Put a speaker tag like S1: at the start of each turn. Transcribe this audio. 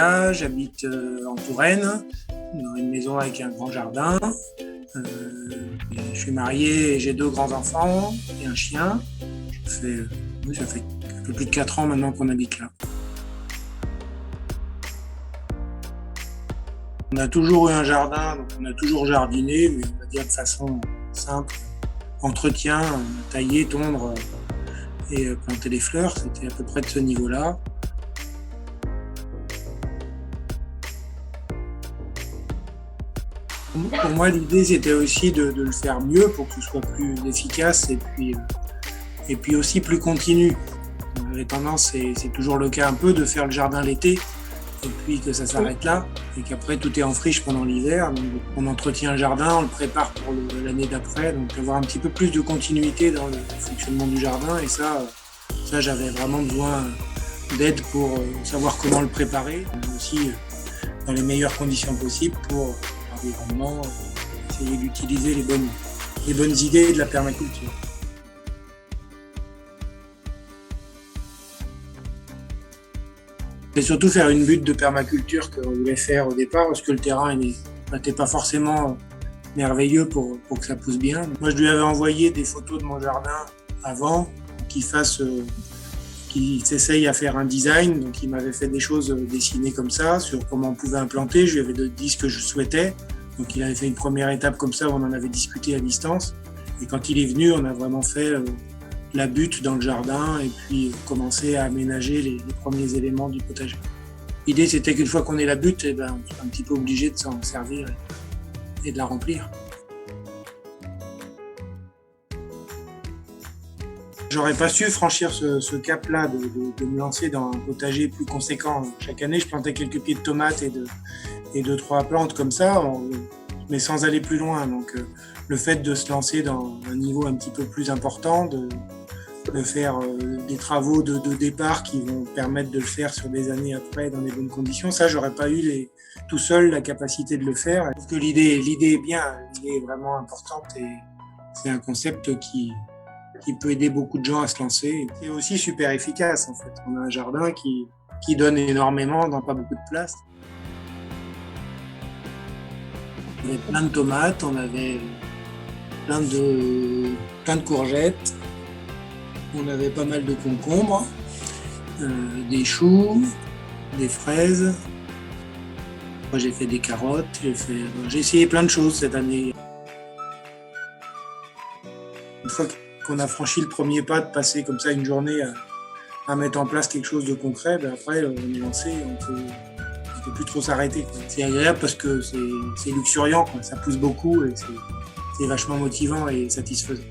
S1: Nicolas, j'habite en Touraine, dans une maison avec un grand jardin. Je suis marié et j'ai 2 grands-enfants et un chien. Ça fait un peu plus de 4 ans maintenant qu'on habite là. On a toujours eu un jardin, donc on a toujours jardiné, mais on va dire de façon simple. Entretien, tailler, tondre et planter les fleurs, c'était à peu près de ce niveau-là. Pour moi, l'idée, c'était aussi de le faire mieux pour que ce soit plus efficace et puis aussi plus continu. On avait tendance, c'est toujours le cas un peu, de faire le jardin l'été et puis que ça s'arrête là et qu'après tout est en friche pendant l'hiver. Donc on entretient le jardin, on le prépare pour l'année d'après, donc avoir un petit peu plus de continuité dans le fonctionnement du jardin. Et ça j'avais vraiment besoin d'aide pour savoir comment le préparer, mais aussi dans les meilleures conditions possibles pour l'environnement, essayer d'utiliser les bonnes idées de la permaculture. Et surtout faire une butte de permaculture qu'on voulait faire au départ, parce que le terrain n'était pas forcément merveilleux pour que ça pousse bien. Moi, je lui avais envoyé des photos de mon jardin avant, qu'il s'essaye à faire un design. Donc, il m'avait fait des choses dessinées comme ça, sur comment on pouvait implanter. Je lui avais dit ce que je souhaitais. Donc, il avait fait une première étape comme ça, où on en avait discuté à distance. Et quand il est venu, on a vraiment fait la butte dans le jardin et puis commencer à aménager les premiers éléments du potager. L'idée, c'était qu'une fois qu'on ait la butte, on est un petit peu obligé de s'en servir et de la remplir. J'aurais pas su franchir ce cap-là de me lancer dans un potager plus conséquent. Chaque année, je plantais quelques pieds de tomates et 2-3 plantes comme ça, mais sans aller plus loin. Donc, le fait de se lancer dans un niveau un petit peu plus important, de faire des travaux de départ qui vont permettre de le faire sur des années après dans des bonnes conditions, ça, j'aurais pas eu tout seul la capacité de le faire. Je trouve que l'idée est bien, l'idée est vraiment importante et c'est un concept qui peut aider beaucoup de gens à se lancer. C'est aussi super efficace en fait. On a un jardin qui donne énormément dans pas beaucoup de place. On avait plein de tomates, on avait plein de courgettes, on avait pas mal de concombres, des choux, des fraises. Moi j'ai fait des carottes, j'ai essayé plein de choses cette année. Une fois qu'on a franchi le premier pas de passer comme ça une journée à mettre en place quelque chose de concret, après on est lancé, on peut plus trop s'arrêter. C'est agréable parce que c'est luxuriant, ça pousse beaucoup et c'est vachement motivant et satisfaisant.